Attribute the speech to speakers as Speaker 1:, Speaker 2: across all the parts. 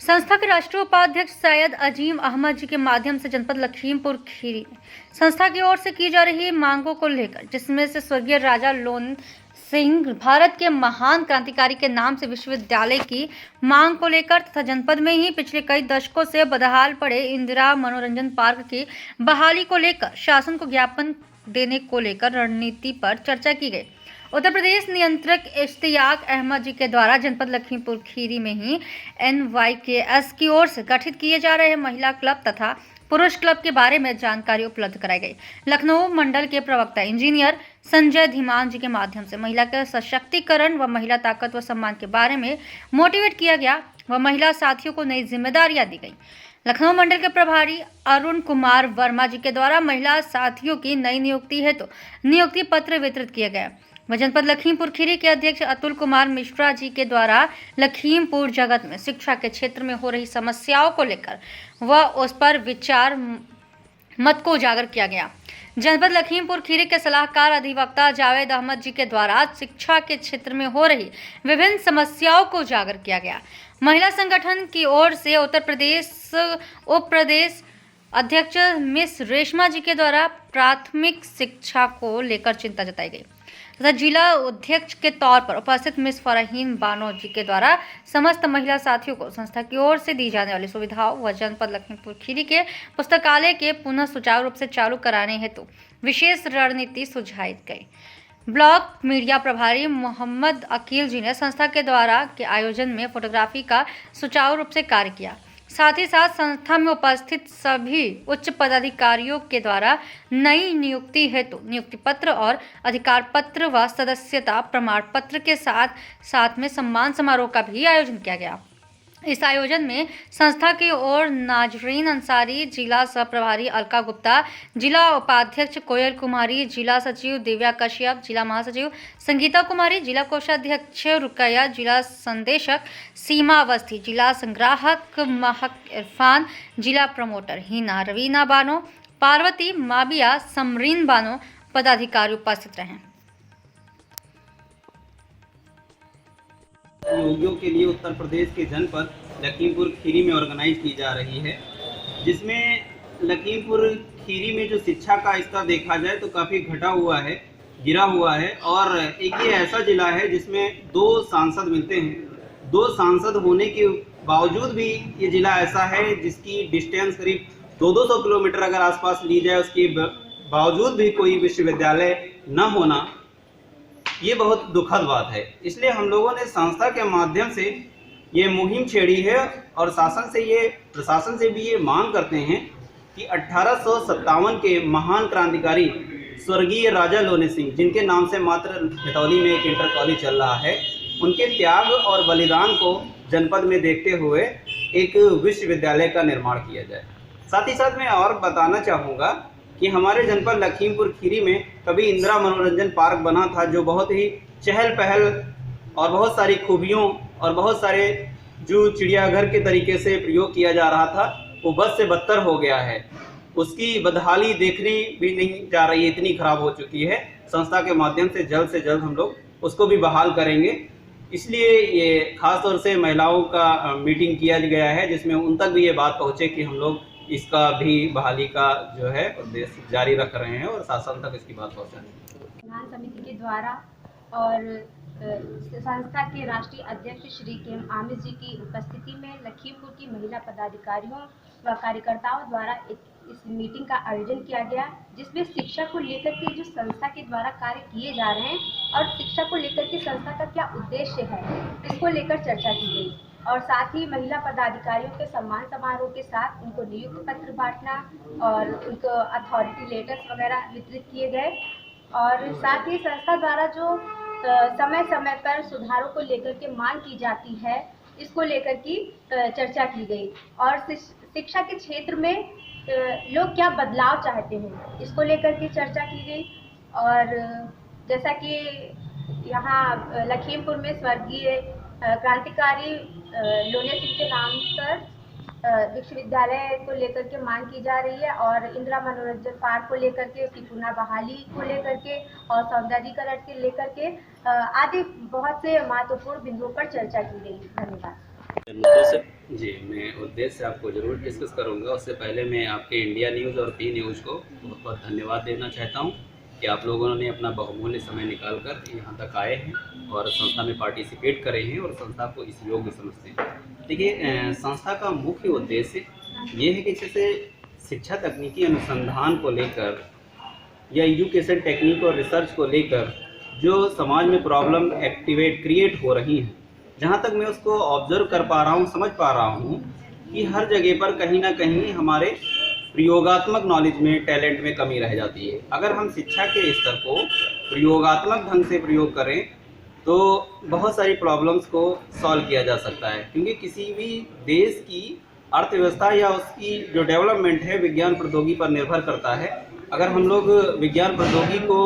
Speaker 1: संस्था के राष्ट्रीय उपाध्यक्ष सैयद अजीम अहमद जी के माध्यम से जनपद लखीमपुर खीरी संस्था की ओर से की जा रही मांगों को लेकर, जिसमें से स्वर्गीय राजा लोन सिंह भारत के महान क्रांतिकारी के नाम से विश्वविद्यालय की मांग को लेकर तथा जनपद में ही पिछले कई दशकों से बदहाल पड़े इंदिरा मनोरंजन पार्क की बहाली को लेकर शासन को ज्ञापन देने को लेकर रणनीति पर चर्चा की गई। उत्तर प्रदेश नियंत्रक इश्तियाक अहमद जी के द्वारा जनपद लखीमपुर खीरी में ही NYKS की ओर से गठित किए जा रहे महिला क्लब तथा पुरुष क्लब के बारे में जानकारी उपलब्ध कराई गई। लखनऊ मंडल के प्रवक्ता इंजीनियर संजय धीमान जी के माध्यम से महिला के सशक्तिकरण व महिला ताकत व सम्मान के बारे में मोटिवेट किया गया व महिला साथियों को नई जिम्मेदारियां दी गई। लखनऊ मंडल के प्रभारी अरुण कुमार वर्मा जी के द्वारा महिला साथियों की नई नियुक्ति हेतु नियुक्ति पत्र वितरित किए गए व जनपद लखीमपुर खीरी के अध्यक्ष अतुल कुमार मिश्रा जी के द्वारा लखीमपुर जगत में शिक्षा के क्षेत्र में हो रही समस्याओं को लेकर व उस पर विचार मत को उजागर किया गया। जनपद लखीमपुर खीरी के सलाहकार अधिवक्ता जावेद अहमद जी के द्वारा शिक्षा के क्षेत्र में हो रही विभिन्न समस्याओं को उजागर किया गया। महिला संगठन की ओर से उत्तर प्रदेश उप प्रदेश अध्यक्ष मिस रेशमा जी के द्वारा प्राथमिक शिक्षा को लेकर चिंता जताई गई तथा जिला अध्यक्ष के तौर पर उपस्थित मिस फरहीन बानो जी के द्वारा समस्त महिला साथियों को संस्था की ओर से दी जाने वाली सुविधाओं व जनपद लखीमपुर खीरी के पुस्तकालय के पुनः सुचारू रूप से चालू कराने हेतु विशेष रणनीति सुझाई गई। ब्लॉक मीडिया प्रभारी मोहम्मद अकील जी ने संस्था के द्वारा के आयोजन में फोटोग्राफी का सुचारू रूप से कार्य किया। साथ ही साथ संस्था में उपस्थित सभी उच्च पदाधिकारियों के द्वारा नई नियुक्ति हेतु नियुक्ति पत्र और अधिकार पत्र व सदस्यता प्रमाण पत्र के साथ में सम्मान समारोह का भी आयोजन किया गया। इस आयोजन में संस्था की ओर नाजरीन अंसारी, जिला सह प्रभारी अलका गुप्ता, जिला उपाध्यक्ष कोयल कुमारी, जिला सचिव दिव्या कश्यप, जिला महासचिव संगीता कुमारी, जिला कोषाध्यक्ष रुकैया, जिला संदेशक सीमा अवस्थी, जिला संग्राहक महक इरफान, जिला प्रमोटर हिना रवीना बानो, पार्वती माबिया, समरीन बानो पदाधिकारी उपस्थित रहे।
Speaker 2: योगियों के लिए उत्तर प्रदेश के जनपद लखीमपुर खीरी में ऑर्गेनाइज की जा रही है, जिसमें लखीमपुर खीरी में जो शिक्षा का स्तर देखा जाए तो काफ़ी घटा हुआ है, गिरा हुआ है। और एक ये ऐसा ज़िला है जिसमें 2 सांसद मिलते हैं। 2 सांसद होने के बावजूद भी ये ज़िला ऐसा है जिसकी डिस्टेंस करीब 200 किलोमीटर अगर आसपास ली जाए, उसके बावजूद भी कोई विश्वविद्यालय न होना, ये बहुत दुखद बात है। इसलिए हम लोगों ने संस्था के माध्यम से ये मुहिम छेड़ी है और प्रशासन से भी ये मांग करते हैं कि 1857 के महान क्रांतिकारी स्वर्गीय राजा लोने सिंह, जिनके नाम से मात्र मितौली में एक इंटर कॉलेज चल रहा है, उनके त्याग और बलिदान को जनपद में देखते हुए एक विश्वविद्यालय का निर्माण किया जाए। साथ ही साथ मैं और बताना चाहूँगा कि हमारे जनपद लखीमपुर खीरी में कभी इंदिरा मनोरंजन पार्क बना था, जो बहुत ही चहल पहल और बहुत सारी खूबियों और बहुत सारे जो चिड़ियाघर के तरीके से प्रयोग किया जा रहा था, वो बद से बदतर हो गया है। उसकी बदहाली देखने भी नहीं जा रही है, इतनी खराब हो चुकी है। संस्था के माध्यम से जल्द हम लोग उसको भी बहाल करेंगे। इसलिए ये खास तौर से महिलाओं का मीटिंग किया गया है, जिसमें उन तक भी ये बात पहुँचे कि हम लोग इसका भी बहाली का जो है उद्देश्य जारी रख रहे हैं और शासन तक इसकी बात पहुंचाने।
Speaker 3: प्रधान समिति के द्वारा और संस्था के राष्ट्रीय अध्यक्ष श्री के आमिर जी की उपस्थिति में लखीमपुर की महिला पदाधिकारियों व कार्यकर्ताओं द्वारा इस मीटिंग का आयोजन किया गया, जिसमें शिक्षा को लेकर के जो संस्था के द्वारा कार्य किए जा रहे हैं और शिक्षा को लेकर के संस्था का क्या उद्देश्य है, इसको लेकर चर्चा की गई। और साथ ही महिला पदाधिकारियों के सम्मान समारोह के साथ उनको नियुक्ति पत्र बांटना और उनको अथॉरिटी लेटर्स वगैरह वितरित किए गए। और साथ ही संस्था द्वारा जो समय समय पर सुधारों को लेकर के मांग की जाती है, इसको लेकर की चर्चा की गई। और शिक्षा के क्षेत्र में लोग क्या बदलाव चाहते हैं, इसको लेकर के चर्चा की गई। और जैसा कि यहाँ लखीमपुर में स्वर्गीय क्रांतिकारी लोने सिंह के नाम पर विश्वविद्यालय को लेकर के मांग की जा रही है और इंदिरा मनोरंजन पार्क को लेकर के, उसकी पुनः बहाली को लेकर के और सौंदर्यीकरण के लेकर के आदि बहुत से महत्वपूर्ण बिंदुओं पर चर्चा की गई। धन्यवाद।
Speaker 4: मुद्दों से
Speaker 2: जी, मैं उद्देश्य आपको ज़रूर डिस्कस करूंगा। उससे पहले मैं आपके इंडिया न्यूज़ और पी न्यूज़ को बहुत बहुत धन्यवाद देना चाहता हूं कि आप लोगों ने अपना बहुमूल्य समय निकालकर यहाँ तक आए हैं और संस्था में पार्टिसिपेट करे हैं और संस्था को इस योग्य समझते हैं। देखिए, संस्था का मुख्य उद्देश्य ये है कि जैसे शिक्षा तकनीकी अनुसंधान को लेकर या एजुकेशन टेक्निक और रिसर्च को लेकर जो समाज में प्रॉब्लम क्रिएट हो रही हैं, जहाँ तक मैं उसको ऑब्जर्व कर पा रहा हूँ, समझ पा रहा हूँ कि हर जगह पर कहीं ना कहीं हमारे प्रयोगात्मक नॉलेज में, टैलेंट में कमी रह जाती है। अगर हम शिक्षा के स्तर को प्रयोगात्मक ढंग से प्रयोग करें तो बहुत सारी प्रॉब्लम्स को सॉल्व किया जा सकता है, क्योंकि किसी भी देश की अर्थव्यवस्था या उसकी जो डेवलपमेंट है विज्ञान प्रौद्योगिकी पर निर्भर करता है। अगर हम लोग विज्ञान प्रौद्योगिकी को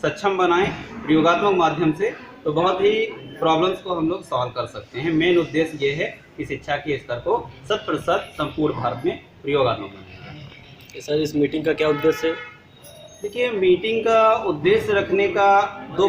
Speaker 2: सक्षम बनाएं प्रयोगात्मक माध्यम से तो बहुत ही प्रॉब्लम्स को हम लोग सॉल्व कर सकते हैं। मेन उद्देश्य ये है कि शिक्षा के स्तर को 100% संपूर्ण भारत में प्रयोगात्मक बनाएं।
Speaker 4: सर, इस मीटिंग का क्या उद्देश्य है?
Speaker 2: देखिए, मीटिंग का उद्देश्य रखने का दो